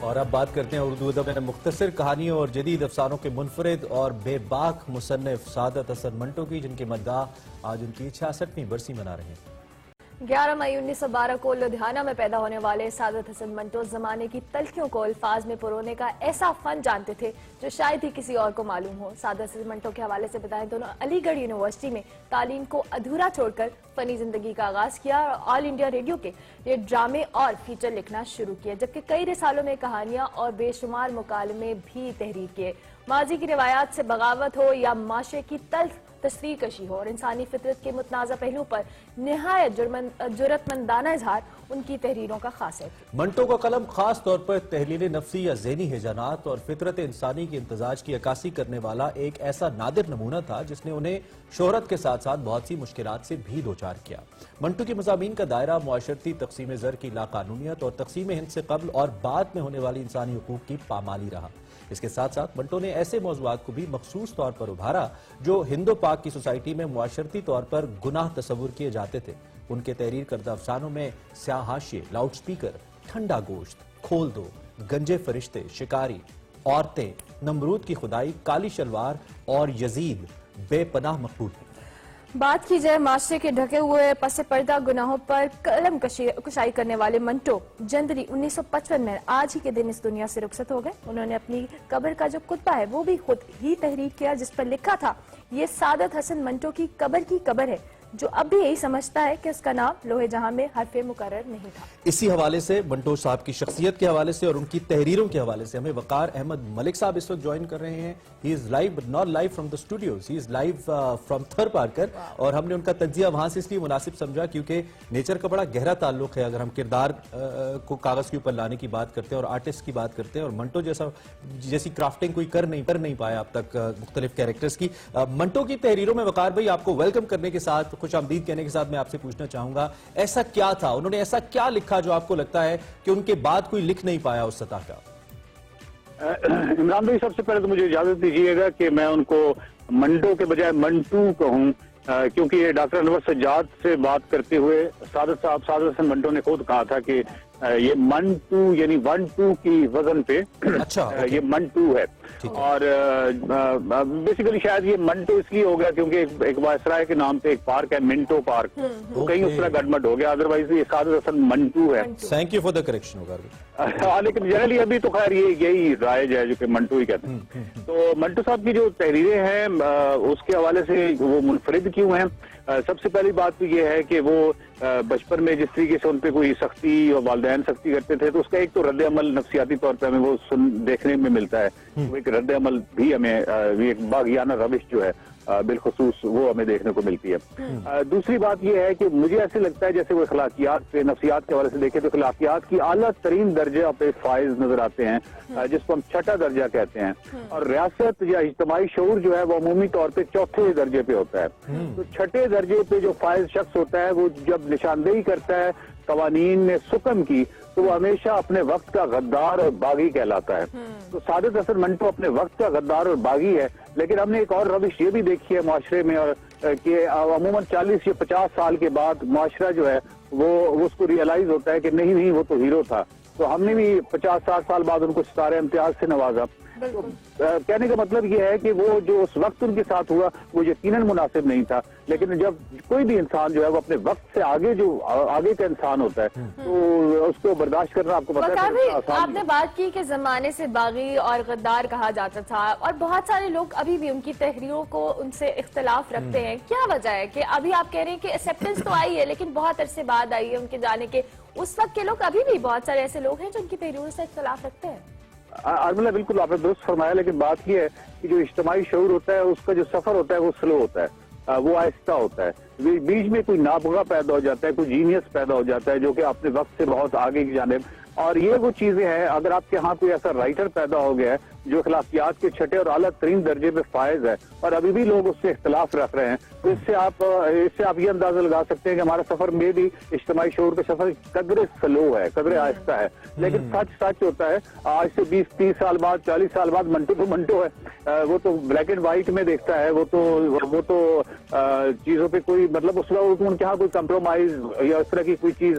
اور اب بات کرتے ہیں اردو ادب میں مختصر کہانیوں اور جدید افسانوں کے منفرد اور بے باک مصنف سعادت حسن منٹو کی، جن کے مداح آج ان کی 66ویں برسی منا رہے ہیں۔ 11 مئی 1912 کو لدھیانہ میں پیدا ہونے والے سعادت حسن منٹو زمانے کی تلخیوں کو الفاظ میں پرونے کا ایسا فن جانتے تھے جو شاید ہی کسی اور کو معلوم ہو۔ سعادت حسن منٹو کے حوالے سے بتائیں تو علی گڑھ یونیورسٹی میں تعلیم کو ادھورا چھوڑ کر فنی زندگی کا آغاز کیا اور آل انڈیا ریڈیو کے لیے ڈرامے اور فیچر لکھنا شروع کیا، جبکہ کئی رسالوں میں کہانیاں اور بے شمار مکالمے بھی تحریر کیے۔ ماضی کی روایات سے بغاوت ہو یا معاشرے کی تلخ تصویر کشی ہو اور انسانی فطرت کے متنازع پہلو پر نہایت جرأت مندانہ اظہار ان کی تحریروں کا خاص ہے۔ منٹو کا قلم خاص طور پر تحلیل نفسی یا ذہنی ہیجانات اور فطرت انسانی کی امتزاج کی عکاسی کرنے والا ایک ایسا نادر نمونہ تھا جس نے انہیں شہرت کے ساتھ ساتھ بہت سی مشکلات سے بھی دوچار کیا۔ منٹو کے مضامین کا دائرہ معاشرتی تقسیم زر کی لاقانونیت اور تقسیم ہند سے قبل اور بعد میں ہونے والی انسانی حقوق کی پامالی رہا۔ اس کے ساتھ ساتھ منٹو نے ایسے موضوعات کو بھی مخصوص طور پر ابھارا جو ہند و پاک کی سوسائٹی میں معاشرتی طور پر گناہ تصور کیے جاتے تھے۔ ان کے تحریر کردہ افسانوں میں سیاہ حاشیے، لاؤڈ سپیکر، ٹھنڈا گوشت، کھول دو، گنجے فرشتے، شکاری، عورتیں، نمرود کی خدائی، کالی شلوار اور یزید بے پناہ مقبول ہیں۔ بات کی جائے معاشرے کے ڈھکے ہوئے پس پردہ گناہوں پر قلم کشائی کرنے والے منٹو جنوری 1955 میں آج ہی کے دن اس دنیا سے رخصت ہو گئے۔ انہوں نے اپنی قبر کا جو کتبہ ہے وہ بھی خود ہی تحریر کیا، جس پر لکھا تھا، یہ سعادت حسن منٹو کی قبر ہے جو اب بھی یہی سمجھتا ہے کہ اس کا نام لوہے جہاں میں حرف مقرر نہیں تھا۔ اسی حوالے سے منٹو صاحب کی شخصیت کے حوالے سے اور ان کی تحریروں کے حوالے سے ہمیں وقار احمد ملک صاحب اس وقت جوائن کر رہے ہیں۔ He is live but not live from the studios, he is live from Tharparkar, اور ہم نے ان کا تجزیہ وہاں سے اس لیے مناسب سمجھا کیونکہ نیچر کا بڑا گہرا تعلق ہے۔ اگر ہم کردار کو کاغذ کے اوپر لانے کی بات کرتے ہیں اور آرٹسٹ کی بات کرتے ہیں، اور منٹو جیسی کرافٹنگ کوئی کر نہیں پایا اب تک مختلف کیریکٹرز کی۔ منٹو کی تحریروں میں وقار بھائی آپ کو ویلکم کرنے کے ساتھ، خوش آمدید کہنے کے ساتھ میں آپ سے پوچھنا چاہوں گا، ایسا کیا تھا، انہوں نے ایسا کیا لکھا جو آپ کو لگتا ہے کہ ان کے بعد کوئی لکھ نہیں پایا اس سطح کا؟ عمران بھائی، سب سے پہلے تو مجھے اجازت دیجیے گا کہ میں ان کو منٹو کے بجائے منٹو کہوں، کیونکہ یہ ڈاکٹر انور سجاد سے بات کرتے ہوئے سعادت حسن منٹو نے خود کہا تھا کہ یہ منٹو یعنی 1-2 کی وزن پہ یہ منٹو ہے، اور بیسیکلی شاید یہ منٹو اس لیے ہو گیا کیونکہ ایک وائسرائے کے نام پہ ایک پارک ہے، منٹو پارک، تو کہیں اس طرح گڑمٹ ہو گیا، ادروائز یہ سعادت حسن منٹو ہے۔ Thank you for the correction ہوگا، لیکن جنرلی ابھی تو خیر یہی رائج ہے جو کہ منٹو ہی کہتے ہیں۔ تو منٹو صاحب کی جو تحریریں ہیں اس کے حوالے سے وہ منفرد کیوں ہیں؟ سب سے پہلی بات تو یہ ہے کہ وہ بچپن میں جس طریقے سے ان پہ کوئی سختی اور والدین سختی کرتے تھے، تو اس کا ایک تو رد عمل نفسیاتی طور پہ ہمیں وہ دیکھنے میں ملتا ہے، وہ ایک رد عمل بھی ہمیں ایک باغیانہ روش جو ہے بالخصوص وہ ہمیں دیکھنے کو ملتی ہے۔ دوسری بات یہ ہے کہ مجھے ایسے لگتا ہے جیسے وہ اخلاقیات پہ نفسیات کے حوالے سے دیکھیں تو اخلاقیات کی اعلیٰ ترین درجہ پہ فائز نظر آتے ہیں، جس کو ہم چھٹا درجہ کہتے ہیں، اور ریاست یا اجتماعی شعور جو ہے وہ عمومی طور پہ چوتھے درجے پہ ہوتا ہے۔ تو چھٹے درجے پہ جو فائز شخص ہوتا ہے وہ جب نشاندہی کرتا ہے قوانین نے سکم کی تو وہ ہمیشہ اپنے وقت کا غدار اور باغی کہلاتا ہے۔ تو سعادت حسن منٹو اپنے وقت کا غدار اور باغی ہے، لیکن ہم نے ایک اور روش یہ بھی دیکھی ہے معاشرے میں، اور کہ عموماً 40 یا 50 سال کے بعد معاشرہ جو ہے وہ اس کو ریئلائز ہوتا ہے کہ نہیں وہ تو ہیرو تھا، تو ہم نے بھی 50-60 سال بعد ان کو ستارے امتیاز سے نوازا۔ تو کہنے کا مطلب یہ ہے کہ وہ جو اس وقت ان کے ساتھ ہوا وہ یقیناً مناسب نہیں تھا، لیکن جب کوئی بھی انسان جو ہے وہ اپنے وقت سے آگے کا انسان ہوتا ہے تو اس کو برداشت کرنا آپ کو پتہ ہے۔ آپ نے بات کی کہ زمانے سے باغی اور غدار کہا جاتا تھا، اور بہت سارے لوگ ابھی بھی ان کی تحریروں کو ان سے اختلاف رکھتے ہیں، کیا وجہ ہے کہ ابھی آپ کہہ رہے ہیں کہ ایکسیپٹنس تو آئی ہے لیکن بہت عرصے بعد آئی ہے ان کے جانے کے، اس وقت کے لوگ ابھی بھی بہت سارے ایسے لوگ ہیں جو ان کی تحریروں سے اختلاف رکھتے ہیں؟ ارملہ بالکل آپ نے درست فرمایا، لیکن بات یہ ہے کہ جو اجتماعی شعور ہوتا ہے اس کا جو سفر ہوتا ہے وہ سلو ہوتا ہے، وہ آہستہ ہوتا ہے، بیچ میں کوئی نابغہ پیدا ہو جاتا ہے، کوئی جینیس پیدا ہو جاتا ہے جو کہ اپنے وقت سے بہت آگے کی جانب، اور یہ وہ چیزیں ہیں اگر آپ کے ہاں کوئی ایسا رائٹر پیدا ہو گیا ہے جو اخلاقیات کے چھٹے اور اعلیٰ ترین درجے پہ فائز ہے اور ابھی بھی لوگ اس سے اختلاف رکھ رہے ہیں، تو اس سے آپ یہ اندازہ لگا سکتے ہیں کہ ہمارا سفر میں بھی اجتماعی شعور کا سفر قدرے سلو ہے، قدرے آہستہ ہے، لیکن سچ ہوتا ہے آج سے 20-30 سال بعد 40 سال بعد منٹو تو منٹو ہے، وہ تو بلیک اینڈ وائٹ میں دیکھتا ہے، وہ تو چیزوں پہ کوئی مطلب اس وقت کہاں کوئی کمپرومائز یا اس طرح کی کوئی چیز